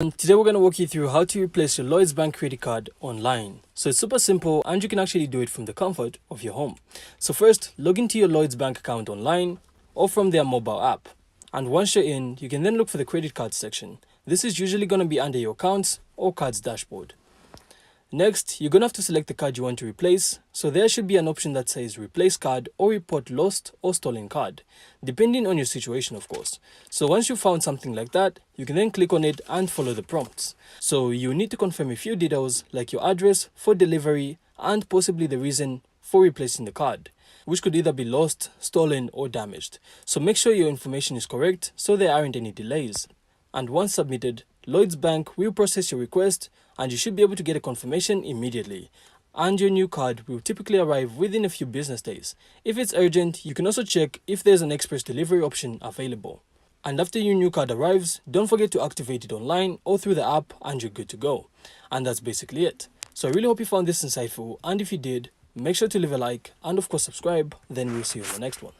And today we're going to walk you through how to replace your Lloyds Bank credit card online. So it's super simple and you can actually do it from the comfort of your home. So first, log into your Lloyds Bank account online or from their mobile app. And once you're in, you can then look for the credit card section. This is usually going to be under your accounts or cards dashboard. Next, you're going to have to select the card you want to replace. So there should be an option that says replace card or report lost or stolen card, depending on your situation of course. So once you've found something like that, you can then click on it and follow the prompts. So you need to confirm a few details like your address for delivery and possibly the reason for replacing the card, which could either be lost, stolen or damaged. So make sure your information is correct so there aren't any delays. And once submitted, Lloyds Bank will process your request and you should be able to get a confirmation immediately. And your new card will typically arrive within a few business days. If it's urgent, you can also check if there's an express delivery option available. And after your new card arrives, don't forget to activate it online or through the app and you're good to go. And that's basically it. So I really hope you found this insightful, and if you did, make sure to leave a like and of course subscribe. Then we'll see you in the next one.